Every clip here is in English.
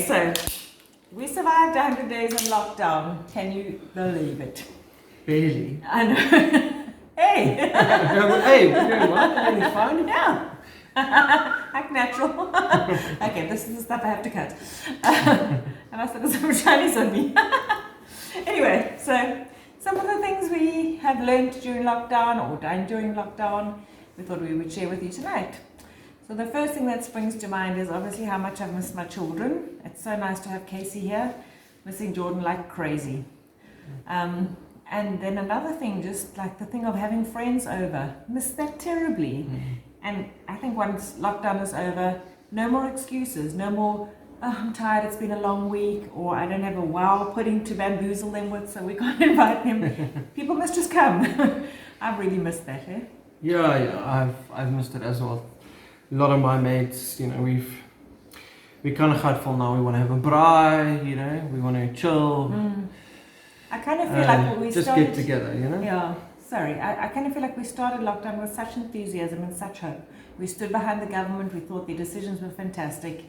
so we survived 100 days in lockdown. Can you believe it? Barely. I know. Hey! Hey, we're doing well. Everything's fine. Yeah. Act natural. Okay, this is the stuff I have to cut. And I said, some Chinese on me. Anyway, so some of the things we have learned during lockdown or done during lockdown, we thought we would share with you tonight. So the first thing that springs to mind is obviously how much I've missed my children. It's so nice to have Casey here, missing Jordan like crazy. And then another thing, just like the thing of having friends over, missed that terribly. And I think once lockdown is over, no more excuses, no more, oh, I'm tired, it's been a long week, or I don't have a wow pudding to bamboozle them with, so we can't invite them. People must just come. I've really missed that, eh? Yeah, I've missed it as well. A lot of my mates, you know, we kind of had full now. We want to have a braai, you know, we want to chill. I kind of feel like we just started... get together, you know? Yeah, sorry. I kind of feel like we started lockdown with such enthusiasm and such hope. We stood behind the government. We thought their decisions were fantastic.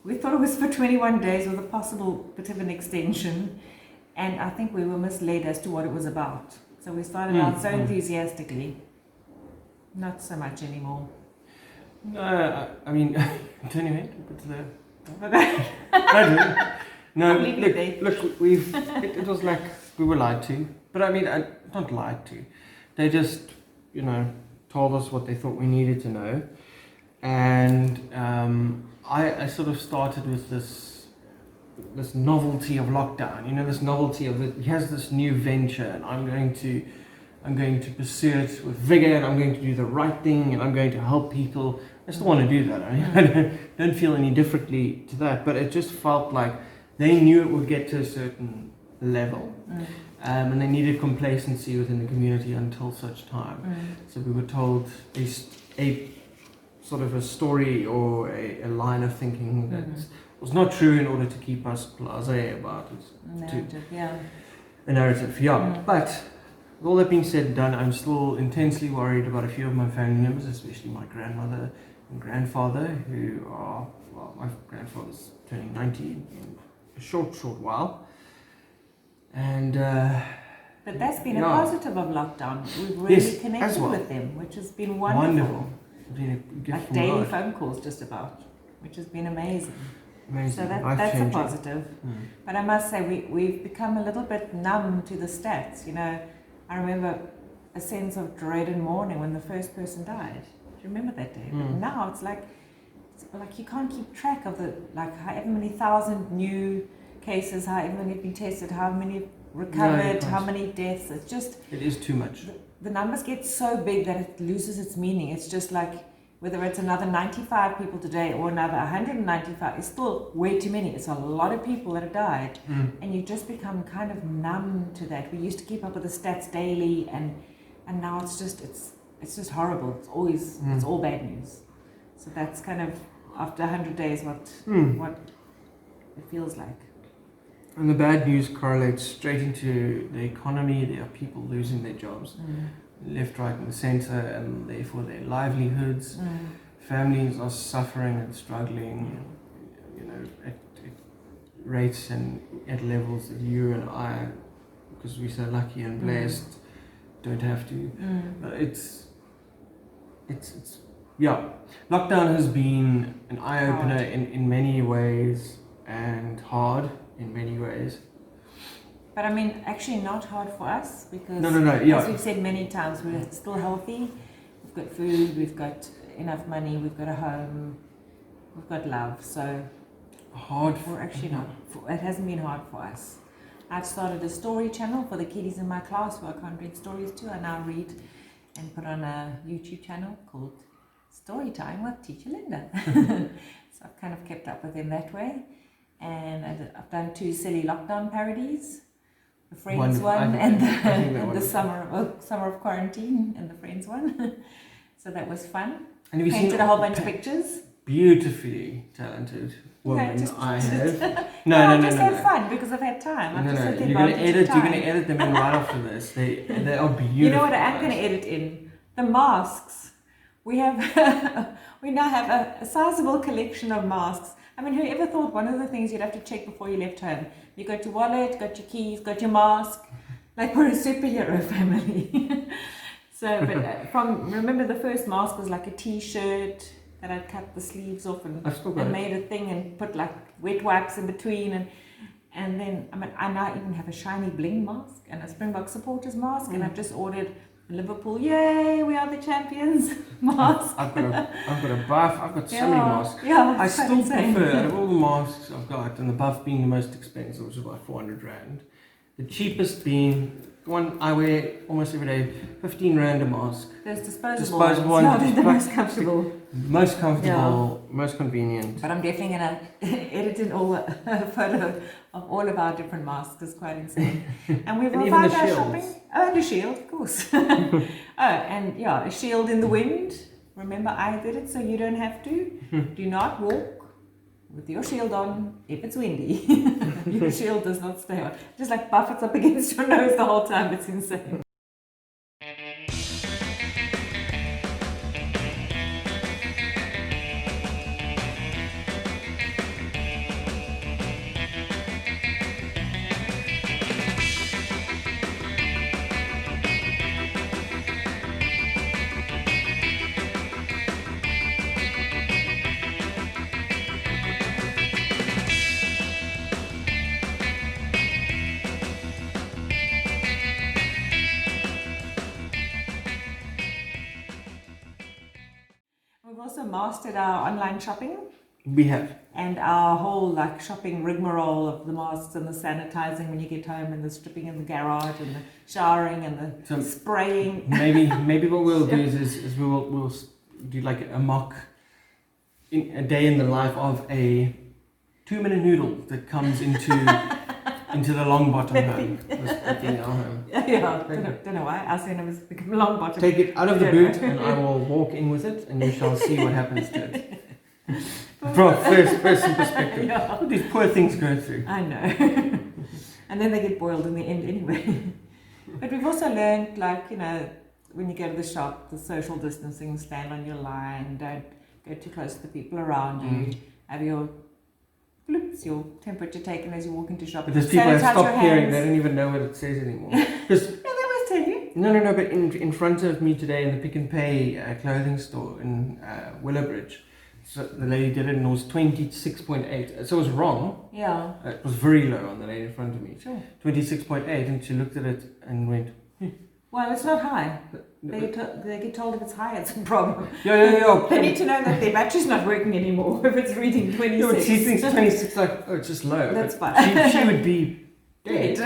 We thought it was for 21 days with a possible bit of an extension. And I think we were misled as to what it was about. So we started out so enthusiastically. Not so much anymore. No, I mean, don't you hate I do. No, look, it was like we were lied to. But I mean, not lied to. They just, you know, told us what they thought we needed to know. And I sort of started with this novelty of lockdown, you know, this novelty of it. Here's this new venture, and I'm going to pursue it with vigor, and I'm going to do the right thing, and I'm going to help people. I still want to do that. I mean, I don't feel any differently to that, but it just felt like they knew it would get to a certain level, and they needed complacency within the community until such time. So we were told a sort of a story or a line of thinking that was not true in order to keep us blasé about it. A narrative, But with all that being said and done, I'm still intensely worried about a few of my family members, especially my grandmother and grandfather, who are, well, my grandfather's turning 90 in a short while. And but that's been a positive of lockdown. We've really connected with them, which has been wonderful. Like daily phone calls just about, which has been amazing. So that's a positive. But I must say, we've become a little bit numb to the stats. You know, I remember a sense of dread and mourning when the first person died. Do you remember that day? But now it's like you can't keep track of however many thousand new cases, however many have been tested, how many recovered, how many deaths. It's just... It is too much. The numbers get so big that it loses its meaning. It's just like, whether it's another 95 people today or another 195, it's still way too many. It's a lot of people that have died. And you just become kind of numb to that. We used to keep up with the stats daily, and now it's just horrible. It's all bad news. So that's kind of, after 100 days, what it feels like. And the bad news correlates straight into the economy. There are people losing their jobs, left, right, and centre, and therefore their livelihoods. Families are suffering and struggling, you know, at rates and at levels that you and I, because we're so lucky and blessed, don't have to. But it's lockdown has been an eye-opener in many ways, and hard in many ways. But I mean, actually not hard for us, because as we've said many times, we're still healthy. We've got food, we've got enough money, we've got a home, we've got love. So it hasn't been hard for us. I've started a story channel for the kiddies in my class who I can't read stories to. I now read and put on a YouTube channel called Storytime with Teacher Linda. So I've kind of kept up with them that way. And I've done 2 silly lockdown parodies. The Friends one and the Summer of Quarantine and the Friends one. So that was fun. And have painted a whole bunch of pictures. Beautifully talented woman I have. No, had fun because I've had time. You're going to edit them in right after this. They are beautiful. You know what I'm going to edit in? The masks. We now have a sizable collection of masks. I mean, whoever thought one of the things you'd have to check before you left home? You got your wallet, got your keys, got your mask. Like we're a superhero family. So, but remember the first mask was like a t-shirt that I'd cut the sleeves off and made a thing and put like wet wipes in between and then I now even have a shiny bling mask and a Springbok supporters mask and I've just ordered Liverpool, yay, we are the champions mask. I've got a buff, I've got so many masks. Yeah, I still prefer, out of all the masks I've got, and the buff being the most expensive, which is about 400 Rand, the cheapest being the one I wear almost every day, 15 Rand a mask. There's disposable ones. Not the most comfortable. Most comfortable, most convenient. But I'm definitely going to edit in all a photo of all of our different masks. It's quite insane. And we will find our shopping. Oh, and a shield, of course. Oh, and yeah, a shield in the wind. Remember, I did it so you don't have to. Do not walk with your shield on if it's windy. Your shield does not stay on. Just like buffets up against your nose the whole time. It's insane. We've also mastered our online shopping. We have. And our whole like shopping rigmarole of the masks and the sanitizing when you get home and the stripping in the garage and the showering and the spraying. Maybe what we'll do is we'll do like a mock a day in the life of a 2-minute noodle that comes into the long bottom home. Yeah, don't know why. Our cinema has become long bottom. Take it out of the boot and I will walk in with it and you shall see what happens to it. From first person perspective. Yeah. What these poor things go through. I know. And then they get boiled in the end anyway. But we've also learned, like, you know, when you go to the shop, the social distancing, stand on your line, don't go too close to the people around you, have your temperature taken as you walk into shop. But there's people that stop hearing, they don't even know what it says anymore. No, they always tell you. No, but in front of me today in the Pick and Pay clothing store in Willowbridge, so the lady did it and it was 26.8. So it was wrong. Yeah. It was very low on the lady in front of me. Sure. 26.8 and she looked at it and went, well, it's not high. They get told if it's high, it's a problem. Yeah. They need to know that their battery's not working anymore if it's reading 26. Yeah, but she thinks 26 like, oh, it's just low. That's fine. She would be dead.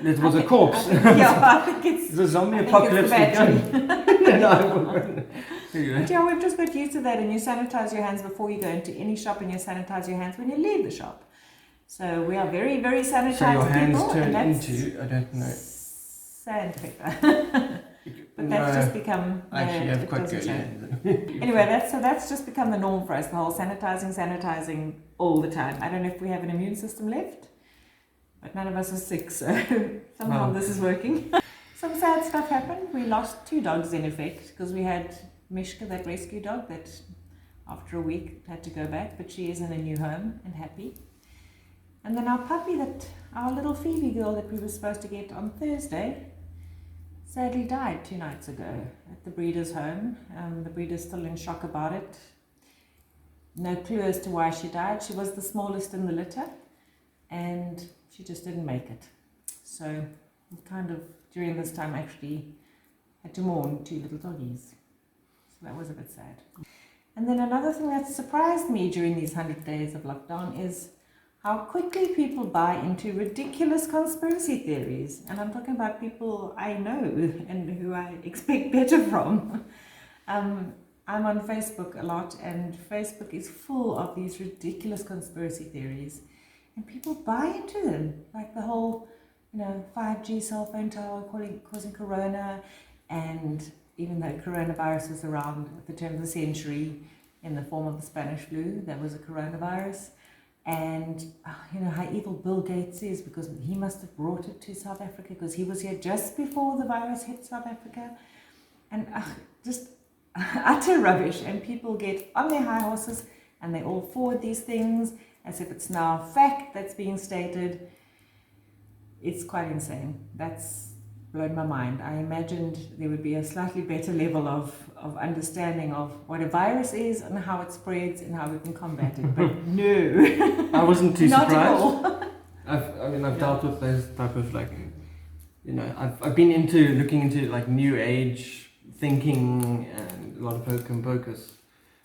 It was a corpse. I think it's a zombie apocalypse. But yeah, we've just got used to that, and you sanitize your hands before you go into any shop, and you sanitize your hands when you leave the shop. So we are very, very sanitized. So your hands people, turn into, I don't know, sandpaper. But that's just become. Actually, you have quite good hands. Anyway, that's just become the norm for us. The whole sanitizing all the time. I don't know if we have an immune system left, but none of us are sick, so somehow this is working. Some sad stuff happened. We lost 2 dogs in effect because we had Mishka, that rescue dog, that after a week had to go back, but she is in a new home and happy. And then our puppy, our little Phoebe girl that we were supposed to get on Thursday, sadly died 2 nights ago at the breeder's home. The breeder's still in shock about it. No clue as to why she died. She was the smallest in the litter and she just didn't make it. So we kind of, during this time, actually had to mourn 2 little doggies. So that was a bit sad. And then another thing that surprised me during these 100 days of lockdown is how quickly people buy into ridiculous conspiracy theories. And I'm talking about people I know and who I expect better from. I'm on Facebook a lot, and Facebook is full of these ridiculous conspiracy theories. And people buy into them, like the whole, 5G cell phone tower causing corona, and even though coronavirus was around at the turn of the century in the form of the Spanish flu, there was a coronavirus. And how evil Bill Gates is, because he must have brought it to South Africa because he was here just before the virus hit South Africa. And just utter rubbish, and people get on their high horses and they all forward these things as if it's now fact that's being stated. It's quite insane. That's blown my mind. I imagined there would be a slightly better level of understanding of what a virus is and how it spreads and how we can combat it. But no. I wasn't too Not surprised. at all. I've dealt with those type of like, you know, I've been looking into like new age thinking and a lot of hocus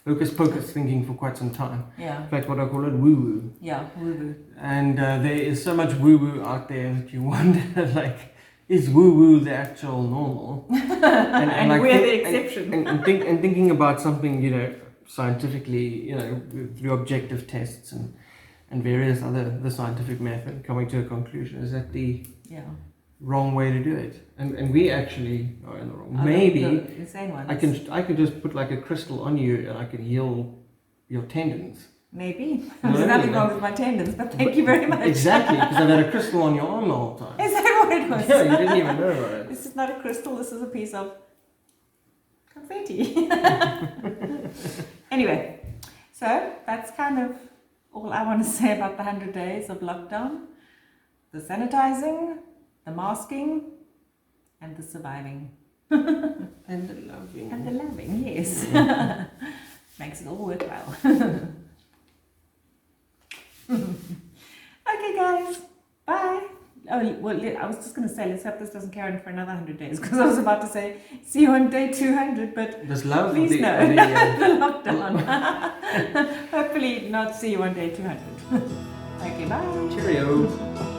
pocus thinking for quite some time. Yeah. In fact, what I call it, woo woo. Yeah, woo woo. And there is so much woo woo out there that you wonder like, is woo woo the actual normal? And like, we're the exception. And thinking about something, you know, scientifically, you know, through objective tests and various the scientific method, coming to a conclusion is that the wrong way to do it. And we actually are in the wrong. Maybe the insane ones. I could just put like a crystal on you and I can heal your tendons. Maybe. No, There's nothing no. wrong with my tendons, but thank you very much. Exactly, because I've had a crystal on your arm the whole time. Is that what it was? Yeah, you didn't even know about it. This is not a crystal, this is a piece of confetti. Anyway, so that's kind of all I want to say about the 100 days of lockdown. The sanitizing, the masking, and the surviving. And the loving. And the loving, yes. Makes it all worthwhile. Okay, guys. Bye. Oh, well, I was just going to say, let's hope this doesn't carry on for another 100 days, because I was about to say, see you on day 200, but There's love. please no. The lockdown. Hopefully not see you on day 200. Okay, bye. Cheerio.